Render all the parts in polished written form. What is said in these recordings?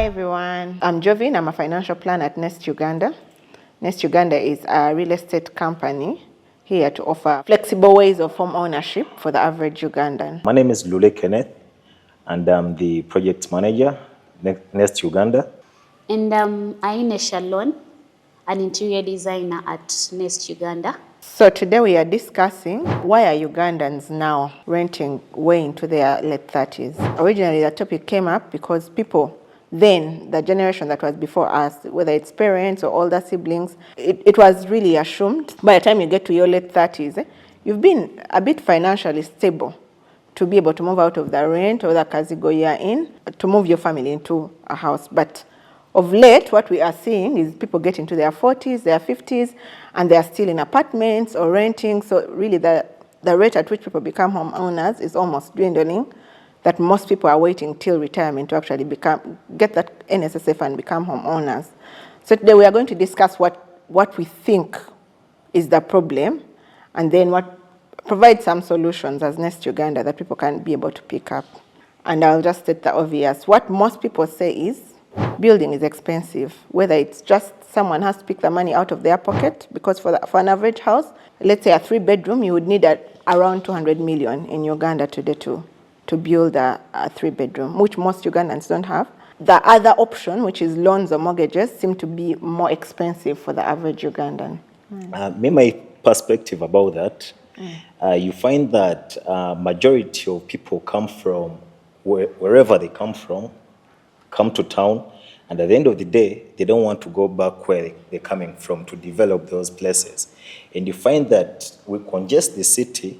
Hi everyone, I'm Jovin. I'm a financial planner at Nest Uganda. Nest Uganda is a real estate company here to offer flexible ways of home ownership for the average Ugandan. My name is Lule Kenneth, and I'm the project manager, Nest Uganda. And I'm Aine Shalon, an interior designer at Nest Uganda. So today we are discussing why are Ugandans now renting way into their late 30s. Originally the topic came up because people then, the generation that was before us, whether it's parents or older siblings, it was really assumed by the time you get to your late 30s, you've been a bit financially stable to be able to move out of the rent or the kazigo you're in, to move your family into a house. But of late, what we are seeing is people get into their 40s, their 50s, and they are still in apartments or renting. So really the rate at which people become homeowners is almost dwindling, that most people are waiting till retirement to actually get that NSSF and become homeowners. So today we are going to discuss what we think is the problem, and then provide some solutions as Nest Uganda that people can be able to pick up. And I'll just state the obvious. What most people say is building is expensive, whether it's just someone has to pick the money out of their pocket, because for an average house, let's say a 3-bedroom, you would need around 200 million in Uganda today to build a 3-bedroom, which most Ugandans don't have. The other option, which is loans or mortgages, seem to be more expensive for the average Ugandan. My perspective about that, you find that majority of people come from wherever they come to town, and at the end of the day, they don't want to go back where they're coming from to develop those places. And you find that we congest the city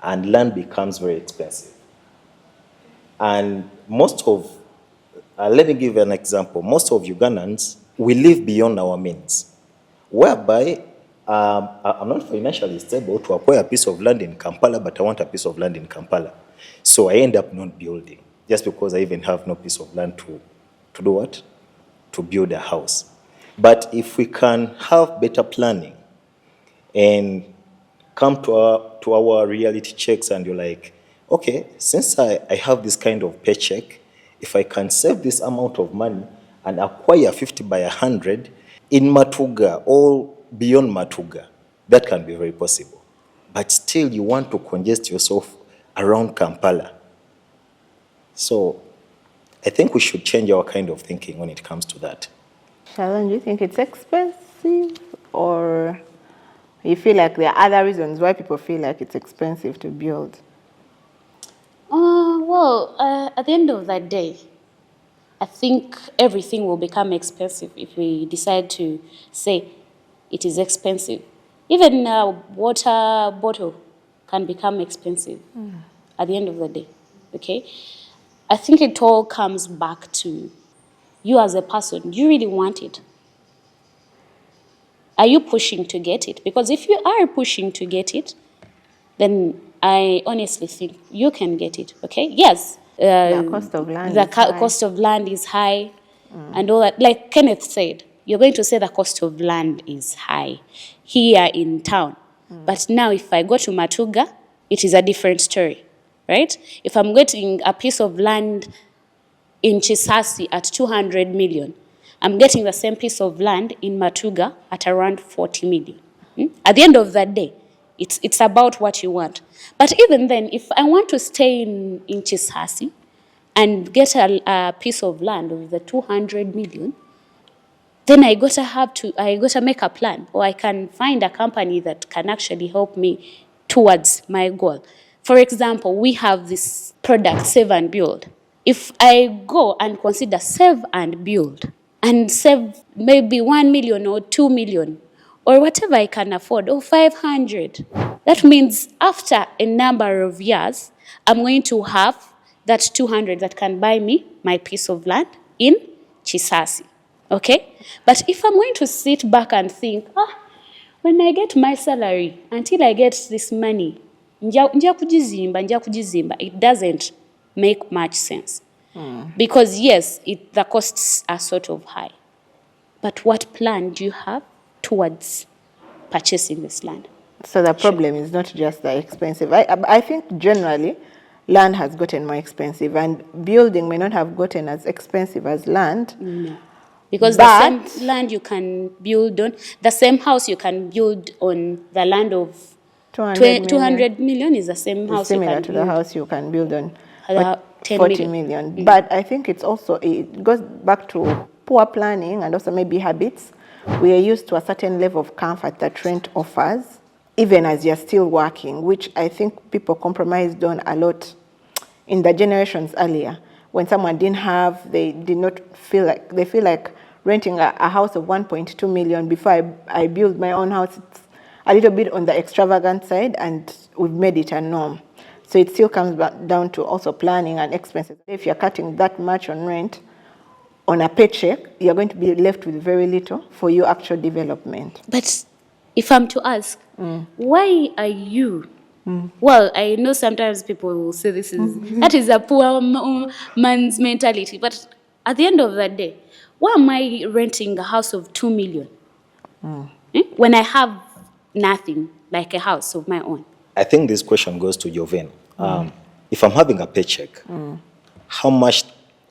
and land becomes very expensive. And let me give an example. Most of Ugandans, we live beyond our means, whereby I'm not financially stable to acquire a piece of land in Kampala, but I want a piece of land in Kampala. So I end up not building, just because I even have no piece of land to do what? To build a house. But if we can have better planning and come to our reality checks, and you're like, okay, since I have this kind of paycheck, if I can save this amount of money and acquire 50 by 100 in Matuga or beyond Matuga, that can be very possible. But still you want to congest yourself around Kampala. So I think we should change our kind of thinking when it comes to that. Shalon, do you think it's expensive, or you feel like there are other reasons why people feel like it's expensive to build? At the end of that day, I think everything will become expensive if we decide to say it is expensive. Even a water bottle can become expensive at the end of the day, okay? I think it all comes back to you as a person. Do you really want it? Are you pushing to get it? Because if you are pushing to get it, then I honestly think you can get it, okay? Yes. The cost of land cost of land is high and all that. Like Kenneth said, you're going to say the cost of land is high here in town. But now if I go to Matuga, it is a different story, right? If I'm getting a piece of land in Chisasi at 200 million, I'm getting the same piece of land in Matuga at around 40 million. At the end of that day, it's about what you want. But even then, if I want to stay in Chisasi and get a piece of land with the 200 million, then I gotta make a plan, or I can find a company that can actually help me towards my goal. For example, we have this product, Save and Build. If I go and consider Save and Build and save maybe 1 million or 2 million, or whatever I can afford, or 500. That means after a number of years, I'm going to have that 200 that can buy me my piece of land in Chisasi, okay? But if I'm going to sit back and think, when I get my salary, until I get this money, njia kujizimba, it doesn't make much sense. Because yes, the costs are sort of high. But what plan do you have towards purchasing this land? So the problem is not just the expensive. I think generally land has gotten more expensive, and building may not have gotten as expensive as land. Because the same land you can build on, the same house you can build on the land of 200 million is the same house you can build. Similar to the house you can build on 40 million. But I think it goes back to poor planning and also maybe habits. We are used to a certain level of comfort that rent offers, even as you're still working, which I think people compromised on a lot in the generations earlier. When someone didn't have, they did not feel like renting a house of 1.2 million before I build my own house. It's a little bit on the extravagant side, and we've made it a norm. So it still comes back down to also planning and expenses. If you're cutting that much on rent, on a paycheck, you're going to be left with very little for your actual development. But if I'm to ask, why are you? Well, I know sometimes people will say that is a poor man's mentality. But at the end of the day, why am I renting a house of 2 million when I have nothing like a house of my own? I think this question goes to Joven. If I'm having a paycheck,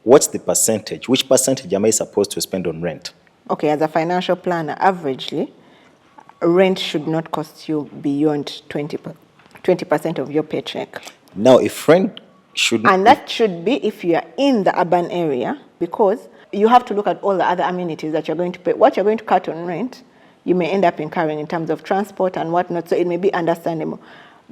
what's the percentage? Which percentage am I supposed to spend on rent? Okay, as a financial planner, averagely, rent should not cost you beyond 20% of your paycheck. Now, if rent should... And that should be if you are in the urban area, because you have to look at all the other amenities that you're going to pay. What you're going to cut on rent, you may end up incurring in terms of transport and whatnot, so it may be understandable.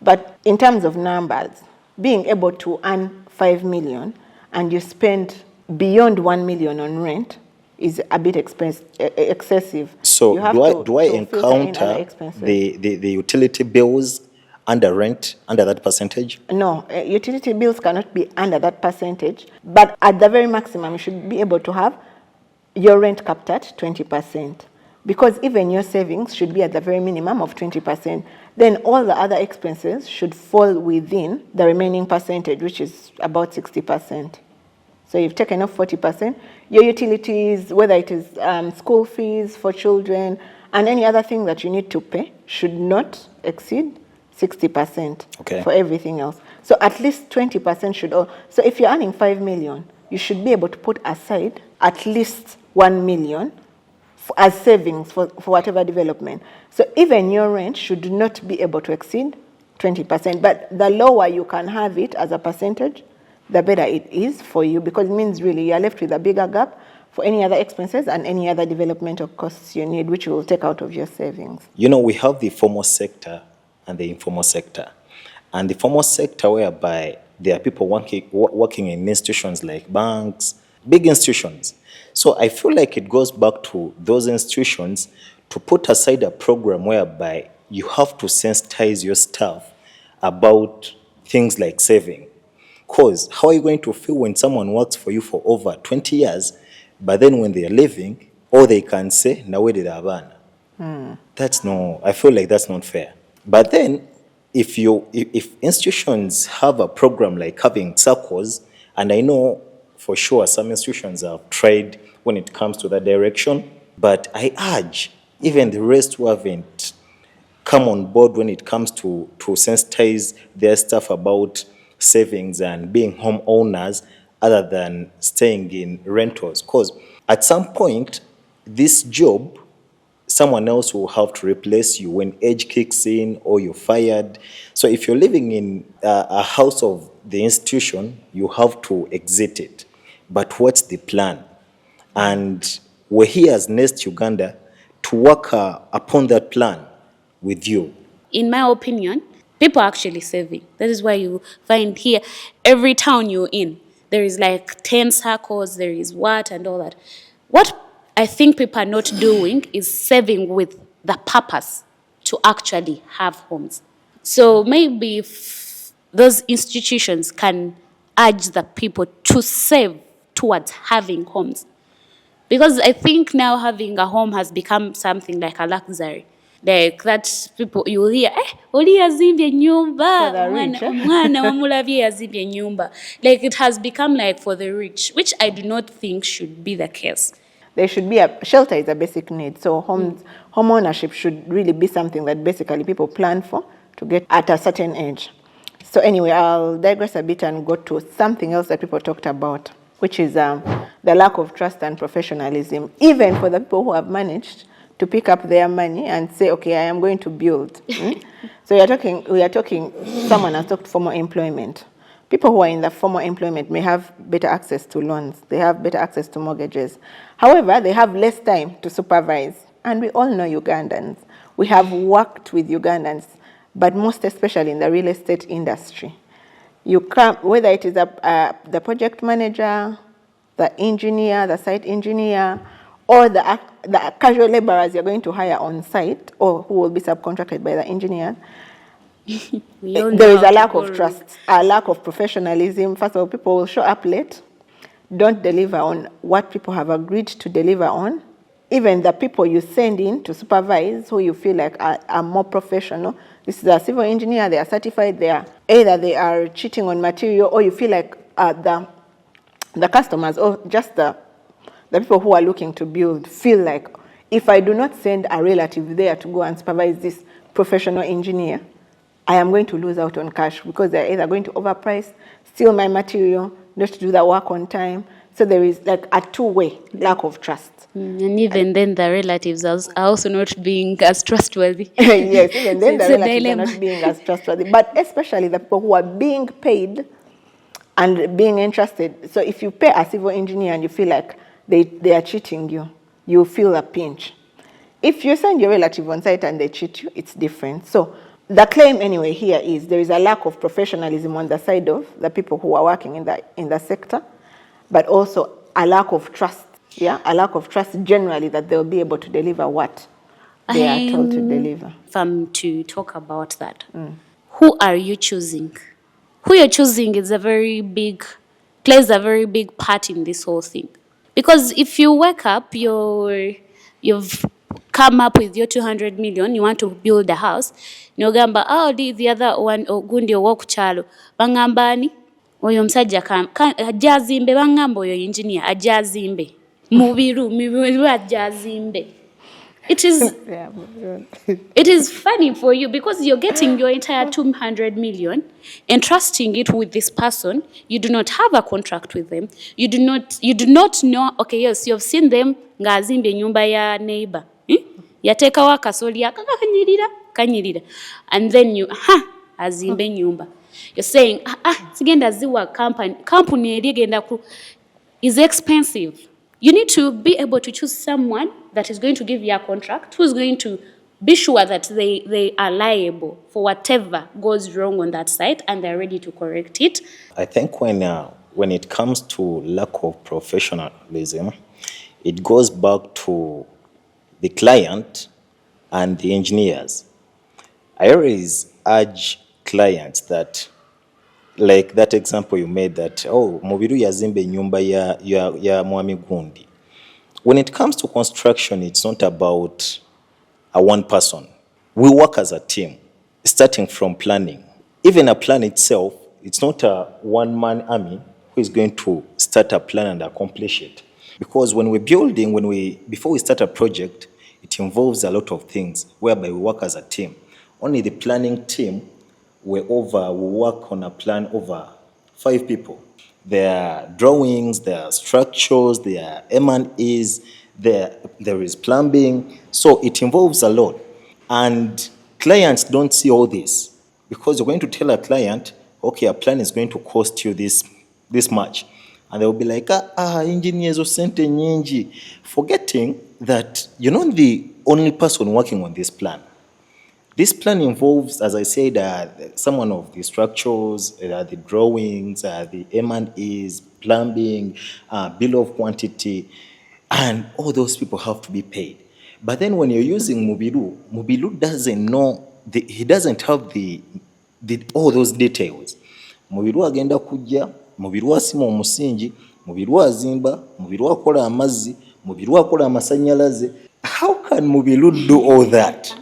But in terms of numbers, being able to earn 5 million and you spend beyond 1 million on rent is a bit excessive. So do I encounter the utility bills under rent, under that percentage? No, utility bills cannot be under that percentage, but at the very maximum, you should be able to have your rent capped at 20%, because even your savings should be at the very minimum of 20%. Then all the other expenses should fall within the remaining percentage, which is about 60%. So you've taken off 40%. Your utilities, whether it is school fees for children and any other thing that you need to pay, should not exceed 60% for everything else. So at least 20% should. So if you're earning 5 million, you should be able to put aside at least 1 million as savings for whatever development. So even your rent should not be able to exceed 20%. But the lower you can have it as a percentage, the better it is for you, because it means really you're left with a bigger gap for any other expenses and any other developmental costs you need, which you will take out of your savings. You know, we have the formal sector and the informal sector. And the formal sector, whereby there are people working in institutions like banks, big institutions. So I feel like it goes back to those institutions to put aside a program whereby you have to sensitize your staff about things like saving. Because how are you going to feel when someone works for you for over 20 years, but then when they are leaving, all they can say, "Na where did I ban?" I feel like that's not fair. But then, if institutions have a program like having circles, and I know for sure some institutions have tried when it comes to that direction, but I urge even the rest who haven't come on board when it comes to sensitize their staff about savings and being homeowners other than staying in rentals. Because at some point, this job, someone else will have to replace you when age kicks in or you're fired. So if you're living in a house of the institution, you have to exit it. But what's the plan? And we're here as Nest Uganda to work upon that plan with you. In my opinion, people are actually saving. That is why you find here, every town you're in, there is like 10 circles, there is what and all that. What I think people are not doing is saving with the purpose to actually have homes. So maybe if those institutions can urge the people to save towards having homes. Because I think now having a home has become something like a luxury. Like that people, you'll hear, oli yazimbye nyumba, mwana wamulabye yazimbye nyumba. Like it has become like for the rich, which I do not think should be the case. There should be shelter is a basic need. So home ownership should really be something that basically people plan for to get at a certain age. So anyway, I'll digress a bit and go to something else that people talked about, which is the lack of trust and professionalism, even for the people who have managed to pick up their money and say, okay, I am going to build. So we are talking, someone has talked formal employment. People who are in the formal employment may have better access to loans. They have better access to mortgages. However, they have less time to supervise. And we all know Ugandans. We have worked with Ugandans, but most especially in the real estate industry. You come, whether it is the project manager, the engineer, the site engineer, or the casual laborers you're going to hire on site, or who will be subcontracted by the engineer, there is a lack of trust, a lack of professionalism. First of all, people will show up late, don't deliver on what people have agreed to deliver on. Even the people you send in to supervise, who you feel like are more professional, this is a civil engineer, they are certified, either they are cheating on material, or you feel like the customers, or just the people who are looking to build, feel like, if I do not send a relative there to go and supervise this professional engineer, I am going to lose out on cash, because they're either going to overprice, steal my material, not to do the work on time. So there is like a two-way lack of trust. And even then the relatives are also not being as trustworthy. Yes, even then So the relatives are not being as trustworthy. But especially the people who are being paid and being entrusted. So if you pay a civil engineer and you feel like they are cheating you, you feel a pinch. If you send your relative on site and they cheat you, it's different. So the claim anyway here is there is a lack of professionalism on the side of the people who are working in the sector, but also a lack of trust. Yeah, a lack of trust generally that they'll be able to deliver what they are told to deliver. If I'm to talk about that, who are you choosing? Who you're choosing plays a very big part in this whole thing. Because if you wake up, you've come up with your 200 million, you want to build a house, nogamba, the other one, gundi owokuchalo, bangambani, oyo msajja ajazimbe, bangamba oyo engineer, ajazimbe. Mubiru ajazimbe. It is funny for you because you're getting your entire 200 million and trusting it with this person. You do not have a contract with them. You do not know, okay, yes, you've seen them ngazimbe nyumba ya neighbor. Yateka wa kasolia kanyirira. And then you azimbe nyumba. You're saying sigenda ziwa company erigenda ku is expensive. You need to be able to choose someone that is going to give you a contract, who is going to be sure that they are liable for whatever goes wrong on that site and they're ready to correct it. I think when it comes to lack of professionalism, it goes back to the client and the engineers. I always urge clients that, like that example you made, that Mubiru yazimbe nyumba ya mwami gundi. When it comes to construction, it's not about a one person. We work as a team, starting from planning. Even a plan itself, it's not a one-man army who is going to start a plan and accomplish it. Because when we're building, before we start a project, it involves a lot of things whereby we work as a team. Only the planning team, we work on a plan over 5 people. There are drawings, there are structures, there are M&Es, there is plumbing. So it involves a lot. And clients don't see all this because you're going to tell a client, okay, a plan is going to cost you this much. And they'll be like, engineers or sente nyingi, forgetting that you're not the only person working on this plan. This plan involves, as I said, some of the structures, the drawings, the M&Es, plumbing, bill of quantity, and all those people have to be paid. But then when you're using Mubiru doesn't know, he doesn't have all those details. Mubiru agenda kujja, Mubiru asima omusingi, Mubiru azimba, Mubiru akola amazzi, Mubiru akola amasanyalaze. How can Mubiru do all that?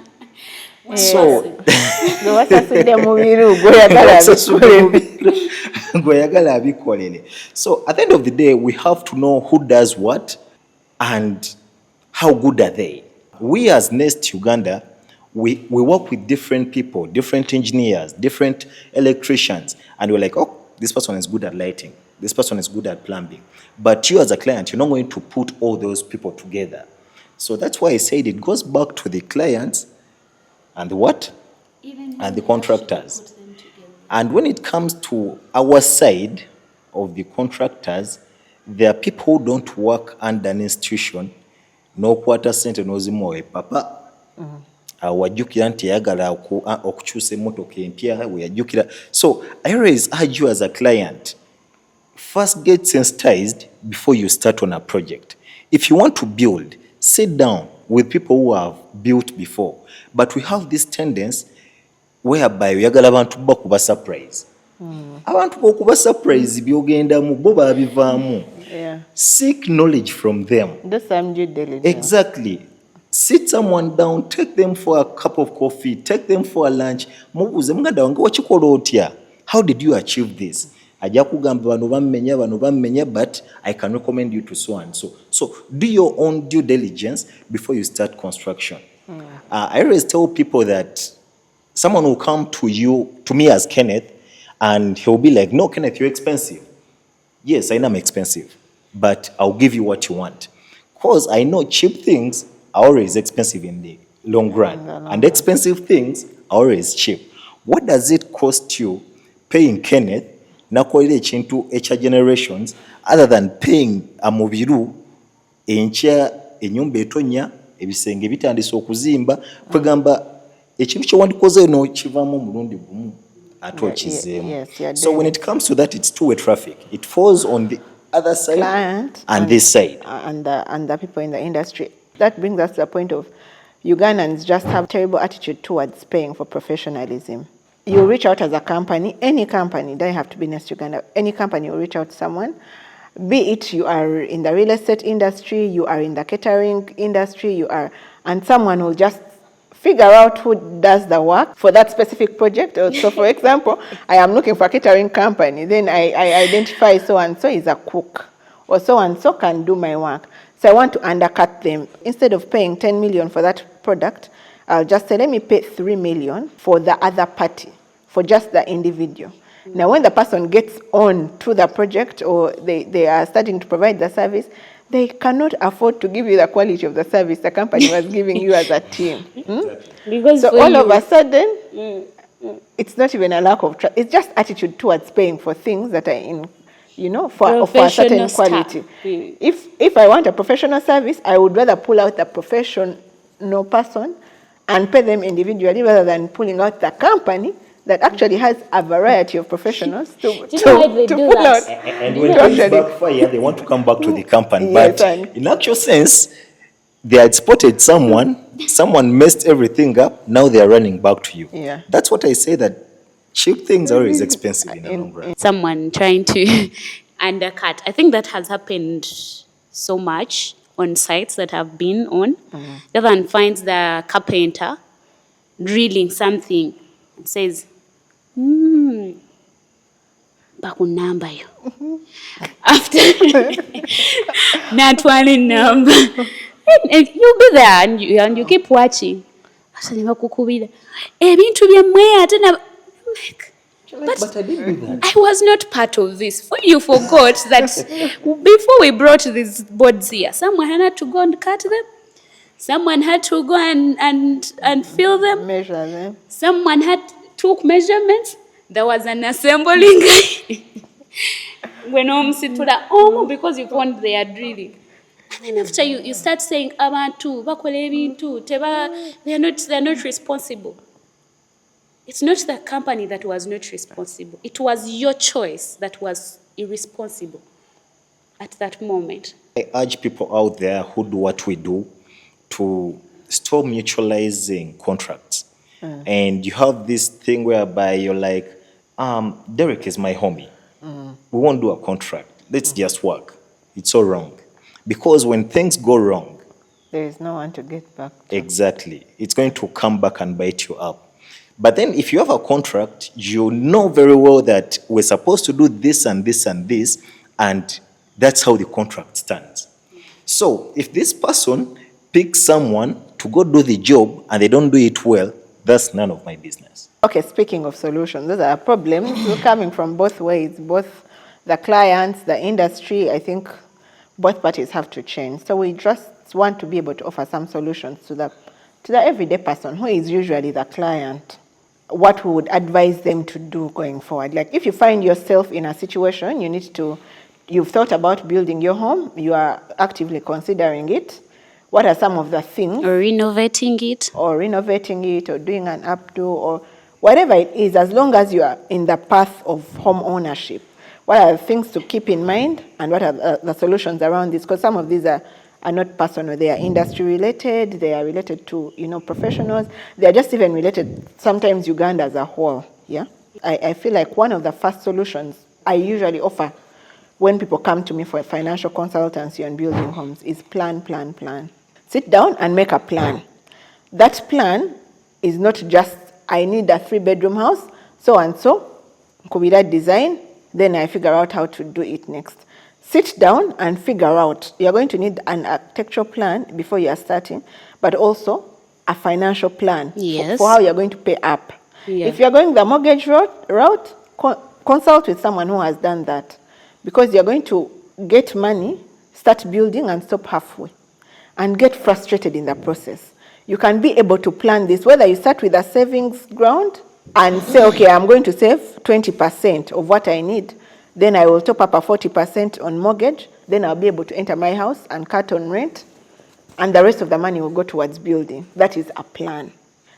So so at the end of the day, we have to know who does what and how good are they. We as Nest Uganda, we work with different people, different engineers, different electricians, and we're like, oh, this person is good at lighting, this person is good at plumbing. But you as a client, you're not going to put all those people together. So that's why I said it goes back to the clients and the what? And the contractors. And when it comes to our side of the contractors, there are people who don't work under an institution, no quarter center, no zimo papa. Wajukira nti yagala okukyusa emmotoka empya weyajukira. So I always urge you as a client, first get sensitized before you start on a project. If you want to build, sit down with people who have built before. But we have this tendency whereby oyagala abantu bakuba surprise. Abantu bakuba surprise byogenda mu bo babivaamu. Seek knowledge from them. Do some due diligence. Exactly. Sit someone down, take them for a cup of coffee, take them for a lunch. Mubuze muganda wange wakikola otya? How did you achieve this? Ajja kugamba bano bammenya, but I can recommend you to so and so. So do your own due diligence before you start construction. I always tell people that someone will come to me as Kenneth, and he'll be like, no, Kenneth, you're expensive. Yes, I know I'm expensive, but I'll give you what you want. Because I know cheap things are always expensive in the long run, and expensive things are always cheap. What does it cost you paying Kenneth nakolera ekintu ekya generations other than paying amubiru enkya enyumba etonya ebisenge bitandise okuzimba kwegamba ekintu kyewandikoze no kivaamu omulundi gumu ate okizeemu. So when it comes to that, it's two-way traffic. It falls on the other side and this side. And the people in the industry. That brings us to the point of Ugandans just have terrible attitude towards paying for professionalism. You reach out as a company, any company, doesn't have to be next Uganda, any company will reach out to someone, be it you are in the real estate industry, you are in the catering industry, and someone will just figure out who does the work for that specific project. So for example, I am looking for a catering company, then I identify so-and-so is a cook, or so-and-so can do my work. So I want to undercut them. Instead of paying 10 million for that product, I'll just say, let me pay 3 million for the other party, for just the individual. Now, when the person gets on to the project or they are starting to provide the service, they cannot afford to give you the quality of the service the company was giving you as a team. Because so all of a sudden, it's not even a lack of trust. It's just attitude towards paying for things that are in, for a certain quality. If I want a professional service, I would rather pull out the professional person and pay them individually rather than pulling out the company that actually has a variety of professionals to pull out. And when things backfire, they want to come back to the company. Yes, but in actual sense, they had spotted someone messed everything up, now they are running back to you. Yeah. That's what I say, that cheap things are always expensive in the long run. Someone trying to undercut. I think that has happened so much on sites that I've been on. The other one finds the carpenter drilling something and says, bakunamba yo. After not one in number. And you'll be there and you keep watching. But I didn't do that. I was not part of this. You forgot that before we brought these boards here, someone had to go and cut them. Someone had to go and fill them. Measure them. Someone took measurements. There was an assembling guy. When because you found they are drilling. And then after you start saying, they're not responsible. It's not the company that was not responsible. It was your choice that was irresponsible at that moment. I urge people out there who do what we do to stop mutualizing contracts. And you have this thing whereby you're like, Derek is my homie. We won't do a contract. Let's just work. It's all wrong. Because when things go wrong, there is no one to get back to. Exactly. It's going to come back and bite you up. But then if you have a contract, you know very well that we're supposed to do this and this and this, and that's how the contract stands. So if this person picks someone to go do the job and they don't do it well, that's none of my business. Okay, speaking of solutions, those are problems coming from both ways, both the clients, the industry. I think both parties have to change. So we just want to be able to offer some solutions to the everyday person who is usually the client. What we would advise them to do going forward. Like if you find yourself in a situation, you've thought about building your home, you are actively considering it. What are some of the things? Or renovating it. Or doing an updo or whatever it is, as long as you are in the path of home ownership. What are the things to keep in mind and what are the solutions around this? Because some of these are not personal, they are industry related, they are related to, professionals, they are just even related, sometimes Uganda as a whole, yeah? I feel like one of the first solutions I usually offer when people come to me for a financial consultancy on building homes is plan. Sit down and make a plan. That plan is not just, I need a 3-bedroom house, so and so, Kubira design, then I figure out how to do it next. Sit down and figure out. You're going to need an architectural plan before you are starting, but also a financial plan for how you're going to pay up. Yeah. If you're going the mortgage route, consult with someone who has done that, because you're going to get money, start building and stop halfway and get frustrated in the process. You can be able to plan this, whether you start with a savings ground and say, okay, I'm going to save 20% of what I need. Then I will top up a 40% on mortgage. Then I'll be able to enter my house and cut on rent. And the rest of the money will go towards building. That is a plan.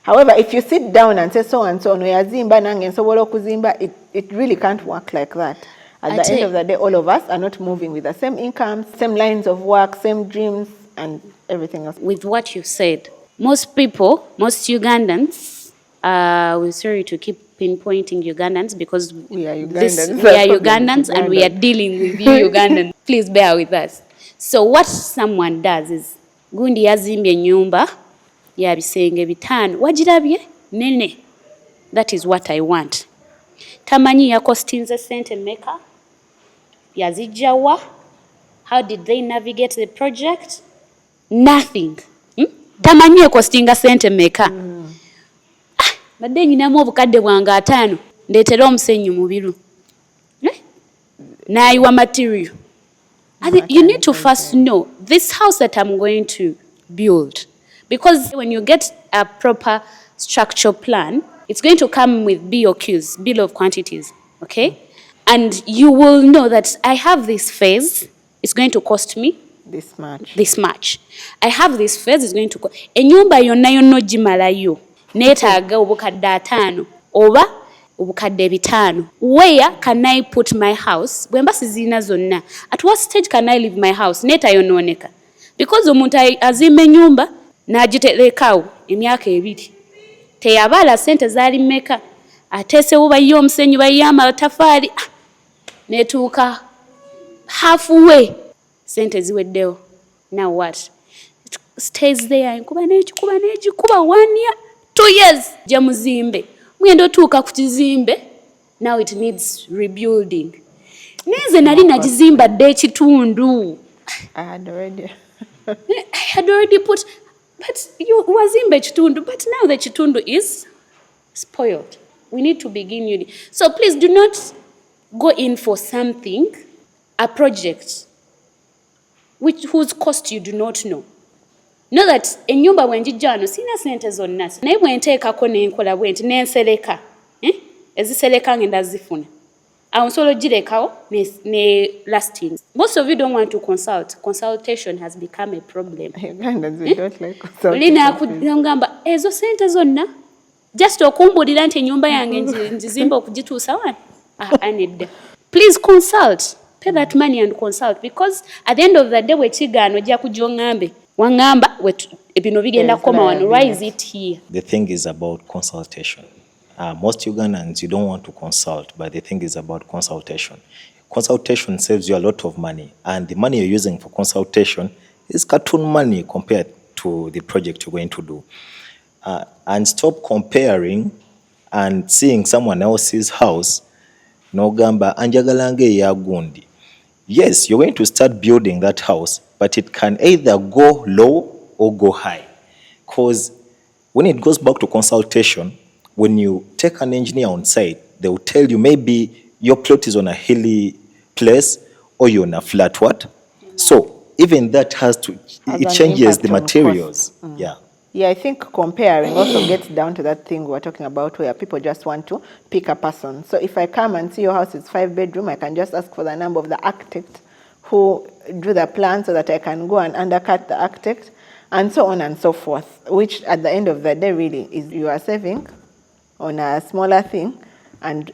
However, if you sit down and say so and so, it really can't work like that. At the end of the day, all of us are not moving with the same income, same lines of work, same dreams, and everything else. With what you said, most people, most Ugandans, we're sorry to keep pinpointing Ugandans because we are Ugandans, and we are dealing with you Ugandans. Please bear with us. So what someone does is, gundi yazimbye nyumba ya bisenge bitano wajirabye nene. That is what I want. Tamanyi ya costinze sente maker yazijjawa. How did they navigate the project? Nothing. Tamanyi ya costinga sente maker. Badde nyinamu obukadde bwange 5 ndeetera omusenyu mubiru. Nayiwa material. You need to first know this house that I'm going to build. Because when you get a proper structure plan, it's going to come with BOQs, bill of quantities, okay? And you will know that I have this phase, it's going to cost me this much. I have this phase, it's going to cost. Enyumba yonna ogimalayo neetaaga obukadde 5 oba obukadde 5. Where can I put my house? Bwemba sizina zonna. At what stage can I leave my house? Neetayonooneka. Because omuntu azimba ennyumba n'agiterekawo emyaka 2. Teyabala sente zaali mmeka. Ateesewo bayiye omusenyu bayiye amatafaali. Neetuuka halfway. Sente ziweddewo. Now what? It stays there. Nkuba n'egikuba 1 year, 2 years. Gye muzimbe. Mwendo tuuka ku kizimbe. Now it needs rebuilding. Neze nali nagizimba dde ekitundu. I had already put, but you wazimba ekitundu, but now the chitundu is spoiled. We need to begin uni. So please do not go in for something, a project, whose cost you do not know. Know that ennyumba bwenjijja wano sina sente zonna. Naye bwenteekako n'enkola bwenti n'ensereka. Ezisereka ngenda zifuna. Awo nsobola ogirekawo ne lasting. Most of you don't want to consult. Consultation has become a problem. Ugandans, we don't like consultation. Olina akugamba ezo sente zonna just okumbulira nti ennyumba yange nzizimba okugituusa wano. Nedda. Please consult. Pay that money and consult, because at the end of the day wekigaano ojja kujja ongambe wangamba bino bigenda kukoma wano. Why is it here? The thing is about consultation. Most Ugandans, you don't want to consult, but the thing is about consultation. Consultation saves you a lot of money, and the money you're using for consultation is cartoon money compared to the project you're going to do. And stop comparing and seeing someone else's house. No gamba anjagalange ya gundi. Yes, you're going to start building that house, but it can either go low or go high. Because when it goes back to consultation, when you take an engineer on site, they will tell you maybe your plot is on a hilly place or you're on a flat what. So even that has to, Has it an changes the impact on materials. cost. Yeah. Yeah, I think comparing also gets down to that thing we were talking about where people just want to pick a person. So if I come and see your house is 5-bedroom, I can just ask for the number of the architect who drew the plan so that I can go and undercut the architect and so on and so forth, which at the end of the day really is you are saving on a smaller thing and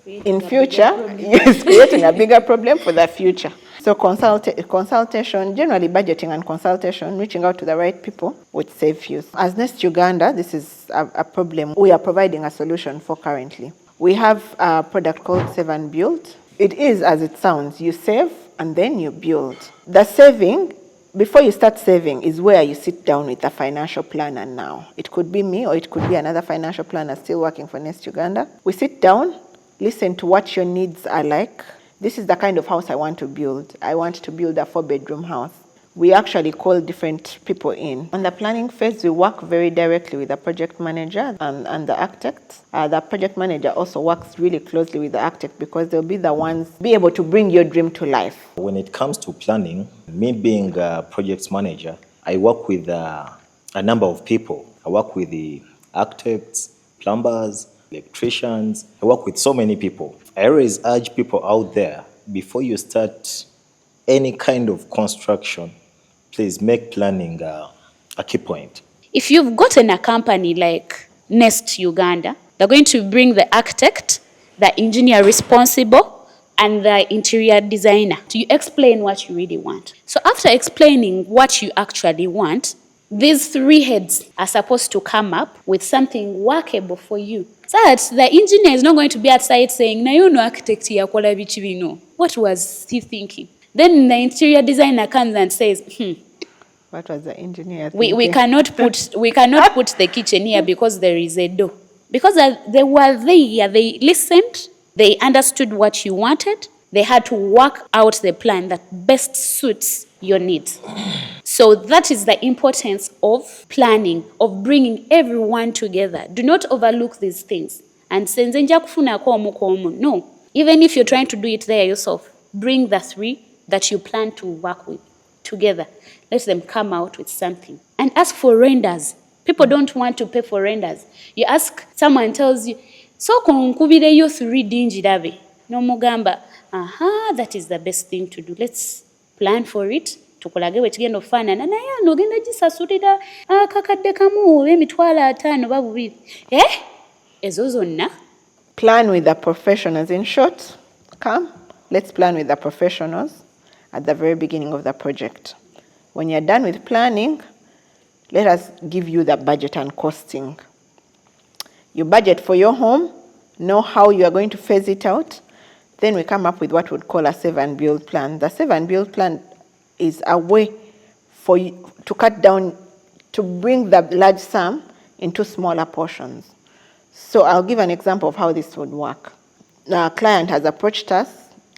in future it's creating a bigger problem for the future. So consultation, generally budgeting and consultation, reaching out to the right people would save you. As Nest Uganda, this is a problem we are providing a solution for currently. We have a product called Save and Build. It is as it sounds, you save and then you build. The saving, before you start saving, is where you sit down with a financial planner now. It could be me or it could be another financial planner still working for Nest Uganda. We sit down, listen to what your needs are like. This is the kind of house I want to build. I want to build a 4-bedroom house. We actually call different people in. On the planning phase, we work very directly with the project manager and the architect. The project manager also works really closely with the architect because they'll be the ones be able to bring your dream to life. When it comes to planning, me being a project manager, I work with a number of people. I work with the architects, plumbers, electricians. I work with so many people. I always urge people out there, before you start any kind of construction, please make planning a key point. If you've gotten a company like Nest Uganda, they're going to bring the architect, the engineer responsible, and the interior designer to explain what you really want. So after explaining what you actually want, these 3 heads are supposed to come up with something workable for you. So that the engineer is not going to be outside saying, "Na you know architect yakola bichi bino." What was he thinking? Then the interior designer comes and says, What was the engineer thinking? we cannot put the kitchen here because there is a door. Because they were there, they listened, they understood what you wanted, they had to work out the plan that best suits your needs. So that is the importance of planning, of bringing everyone together. Do not overlook these things. And no, even if you're trying to do it there yourself, bring the 3 that you plan to work with together. Let them come out with something. And ask for renders. People don't want to pay for renders. You ask, someone tells you, "So kunkubire yo 3D njirabe." No mugamba, that is the best thing to do. Let's plan for it. Tukulage wekigenda ofaanana naye ano ogenda gisasulira akakadde kamu emitwalo 5 babubiri. Ezo zonna. Plan with the professionals. In short, let's plan with the professionals at the very beginning of the project. When you're done with planning, let us give you the budget and costing. You budget for your home, know how you are going to phase it out. Then we come up with what we'd call a save and build plan. The save and build plan is a way for you to cut down, to bring the large sum into smaller portions. So I'll give an example of how this would work. Now, a client has approached us,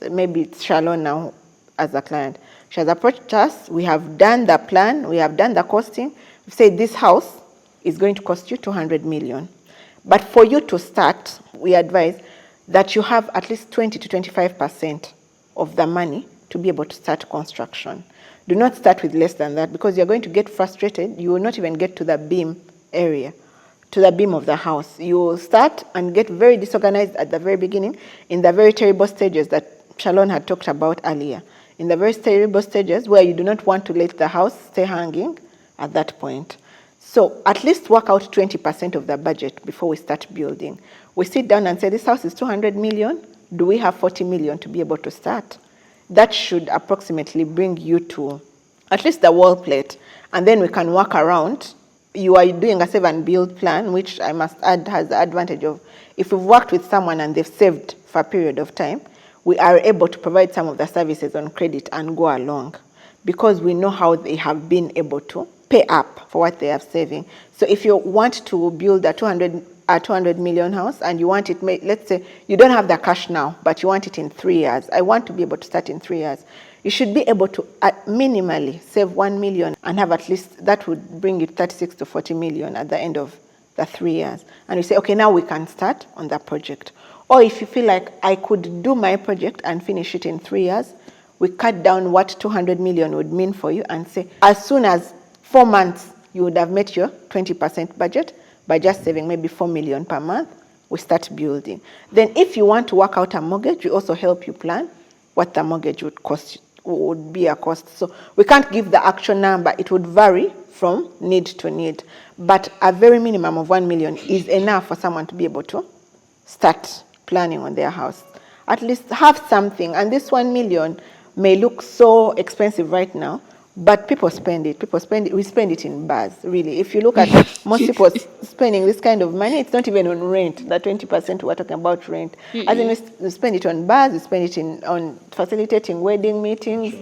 maybe it's Shalon now as a client. She has approached us, we have done the plan, we have done the costing. We've said this house is going to cost you 200 million. But for you to start, we advise that you have at least 20 to 25% of the money to be able to start construction. Do not start with less than that because you're going to get frustrated. You will not even get to the beam area, to the beam of the house. You will start and get very disorganized at the very beginning in the very terrible stages that Shalon had talked about earlier. In the very terrible stages where you do not want to let the house stay hanging at that point. So at least work out 20% of the budget before we start building. We sit down and say, this house is 200 million. Do we have 40 million to be able to start? That should approximately bring you to at least the wall plate. And then we can work around. You are doing a save and build plan, which I must add has the advantage of, if we've worked with someone and they've saved for a period of time, we are able to provide some of the services on credit and go along because we know how they have been able to pay up for what they are saving. So if you want to build a a 200 million house and you want it made, let's say you don't have the cash now, but you want it in 3 years. I want to be able to start in 3 years. You should be able to minimally save 1 million and have at least, that would bring you 36 to 40 million at the end of the 3 years. And you say, okay, now we can start on that project. Or if you feel like I could do my project and finish it in 3 years, we cut down what 200 million would mean for you and say, as soon as 4 months, you would have met your 20% budget by just saving maybe 4 million per month, we start building. Then if you want to work out a mortgage, we also help you plan what the mortgage would cost, would be a cost. So we can't give the actual number. It would vary from need to need. But a very minimum of 1 million is enough for someone to be able to start planning on their house. At least have something. And this 1 million may look so expensive right now, but people spend it. We spend it in bars, really. If you look at most people spending this kind of money, it's not even on rent. The 20% we're talking about rent. As in, we spend it on bars, we spend it on facilitating wedding meetings.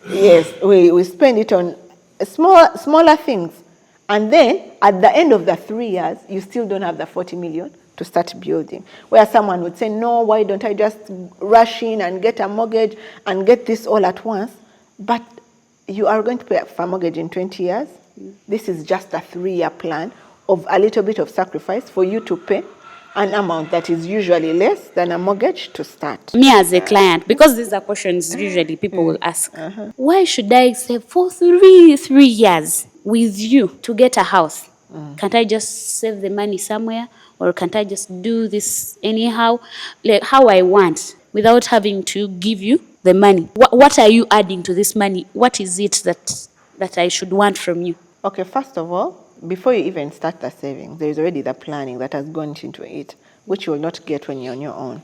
Yes, we spend it on smaller things. And then, at the end of the 3 years, you still don't have the 40 million to start building. Where someone would say, no, why don't I just rush in and get a mortgage and get this all at once? But you are going to pay for a mortgage in 20 years. This is just a 3-year plan of a little bit of sacrifice for you to pay an amount that is usually less than a mortgage to start. Me as a client, because these are questions usually people will ask, why should I save for three years with you to get a house? Can't I just save the money somewhere? Or can't I just do this anyhow, like how I want, without having to give you the money? What are you adding to this money? What is it that I should want from you? Okay, first of all, before you even start the saving, there is already the planning that has gone into it, which you will not get when you're on your own.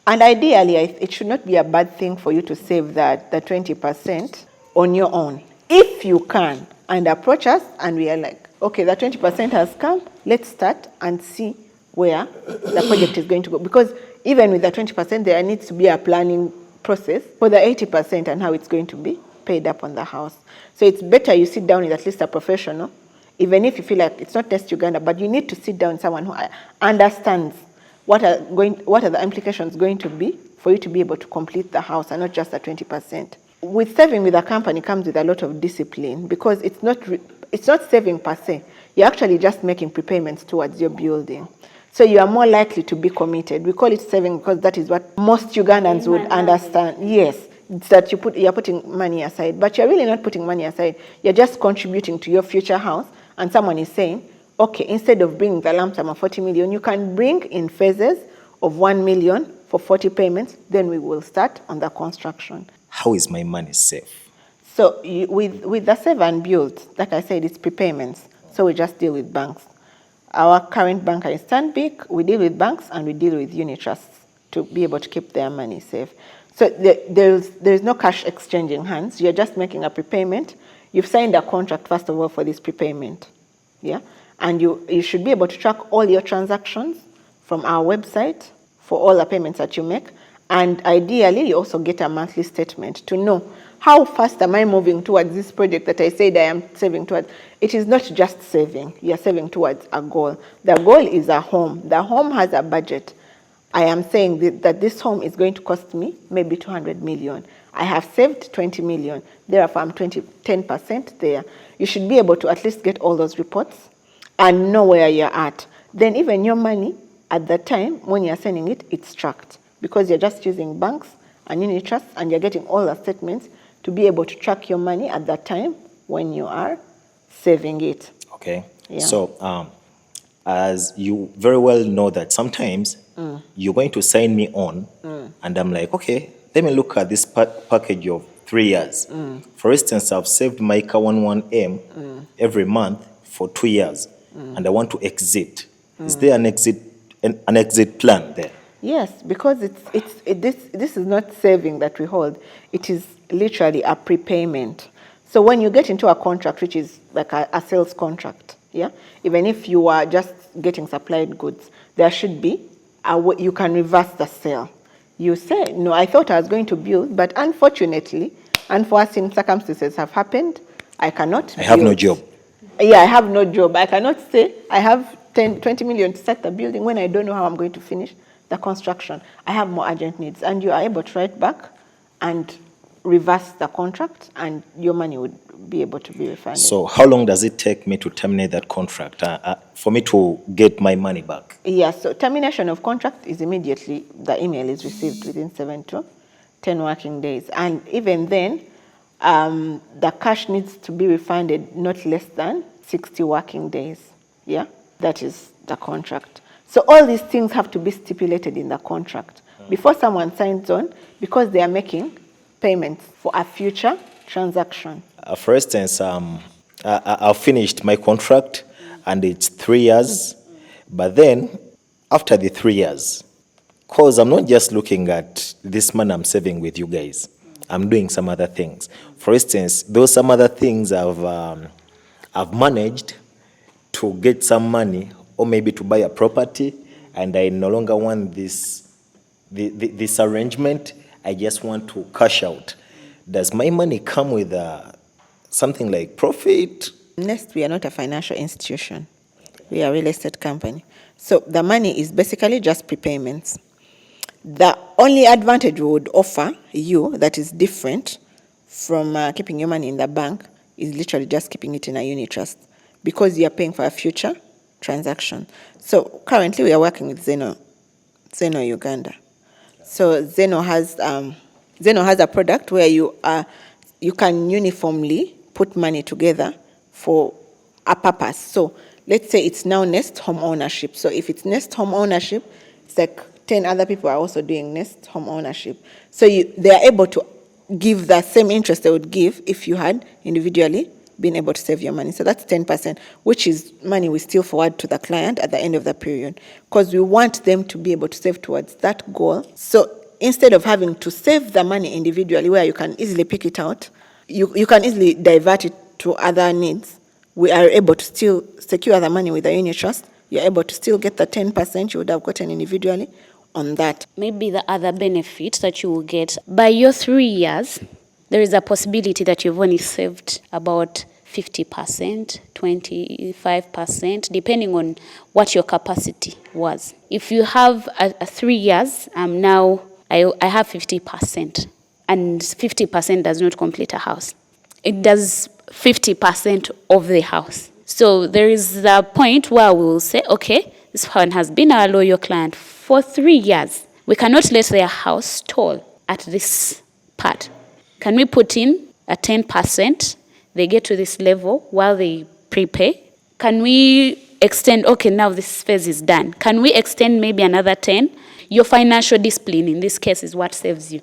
And ideally, it should not be a bad thing for you to save the 20% on your own. If you can, and approach us and we are like, okay, the 20% has come, let's start and see where the project is going to go. Because even with the 20%, there needs to be a planning process for the 80% and how it's going to be paid up on the house. So it's better you sit down with at least a professional, even if you feel like it's not just Uganda, but you need to sit down with someone who understands what are the implications going to be for you to be able to complete the house and not just the 20%. With saving with a company comes with a lot of discipline, because it's not saving per se. You're actually just making prepayments towards your building. So you are more likely to be committed. We call it saving because that is what most Ugandans would understand. Yes, it's that you're putting money aside, but you're really not putting money aside. You're just contributing to your future house, and someone is saying, okay, instead of bringing the lump sum of 40 million, you can bring in phases of 1 million for 40 payments, then we will start on the construction. How is my money safe? So with the save and build, like I said, it's prepayments. So we just deal with banks. Our current banker is Stanbic. We deal with banks and we deal with unit trusts to be able to keep their money safe. So there's no cash exchanging hands. You're just making a prepayment. You've signed a contract, first of all, for this prepayment. Yeah? And you should be able to track all your transactions from our website for all the payments that you make. And ideally, you also get a monthly statement to know how fast am I moving towards this project that I said I am saving towards. It is not just saving. You're saving towards a goal. The goal is a home. The home has a budget. I am saying that this home is going to cost me maybe 200 million. I have saved 20 million. Therefore, I'm 10% there. You should be able to at least get all those reports and know where you're at. Then even your money, at the time, when you're sending it, it's tracked. Because you're just using banks and unit trusts and you're getting all the statements to be able to track your money at that time when you are saving it. Okay. Yeah. So, as you very well know that sometimes you're going to sign me on and I'm like, okay, let me look at this package of 3 years. For instance, I've saved my 11M every month for 2 years and I want to exit. Is there an exit plan there? Yes, because this is not saving that we hold. It is literally a prepayment. So when you get into a contract, which is like a sales contract, yeah, even if you are just getting supplied goods, there should be you can reverse the sale. You say, no, I thought I was going to build, but unfortunately, unforeseen circumstances have happened. I cannot. I have no job. Yeah, I have no job. I cannot say I have 20 million to start the building when I don't know how I'm going to finish the construction. I have more urgent needs. And you are able to write back and reverse the contract, and your money would be able to be refunded. So how long does it take me to terminate that contract for me to get my money back? Yes, so termination of contract is immediately the email is received within 7 to 10 working days. And even then, the cash needs to be refunded not less than 60 working days. Yeah, that is the contract. So all these things have to be stipulated in the contract before someone signs on, because they are making payments for a future transaction. For instance, I've finished my contract and it's 3 years, but then after the 3 years, because I'm not just looking at this money I'm saving with you guys, I'm doing some other things. For instance, those some other things I've managed to get some money, or maybe to buy a property, and I no longer want this arrangement. I just want to cash out. Does my money come with something like profit? Next, we are not a financial institution. We are a real estate company. So the money is basically just prepayments. The only advantage we would offer you that is different from keeping your money in the bank is literally just keeping it in a unit trust, because you are paying for a future transaction. So currently we are working with Zeno Uganda. So Zeno has a product where you can uniformly put money together for a purpose. So let's say it's now Nest Home Ownership. So if it's Nest Home Ownership, it's like 10 other people are also doing Nest Home Ownership. So they are able to give the same interest they would give if you had individually been able to save your money. So that's 10%, which is money we still forward to the client at the end of the period, because we want them to be able to save towards that goal. So instead of having to save the money individually, where you can easily pick it out, you can easily divert it to other needs. We are able to still secure the money with the unit trust. You're able to still get the 10% you would have gotten individually on that. Maybe the other benefit that you will get by your 3 years, there is a possibility that you've only saved about 50%, 25%, depending on what your capacity was. If you have a 3 years, now I have 50%, and 50% does not complete a house. It does 50% of the house. So there is the point where we will say, okay, this one has been our loyal client for 3 years. We cannot let their house stall at this part. Can we put in a 10%? They get to this level while they prepay. Can we extend, okay, now this phase is done. Can we extend maybe another 10? Your financial discipline in this case is what saves you.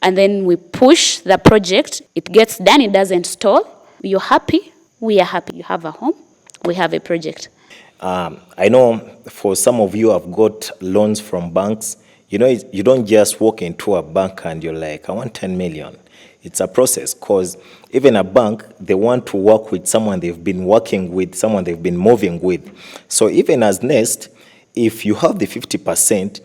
And then we push the project. It gets done. It doesn't stall. You're happy. We are happy. You have a home. We have a project. I know for some of you have got loans from banks. You know, you don't just walk into a bank and you're like, I want 10 million. It's a process, because even a bank, they want to work with someone they've been working with, someone they've been moving with. So even as Nest, if you have the 50%,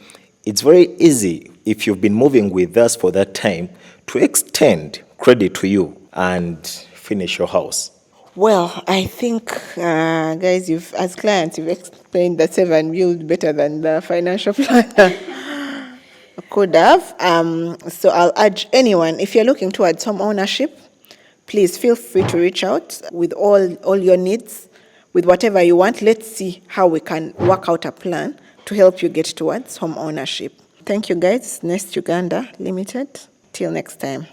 it's very easy, if you've been moving with us for that time, to extend credit to you and finish your house. Well, I think, guys, as clients, you've explained the save and build better than the financial planner could have. So I'll urge anyone, if you're looking towards home ownership, please feel free to reach out with all your needs, with whatever you want. Let's see how we can work out a plan to help you get towards home ownership. Thank you, guys. Nest Uganda Limited. Till next time.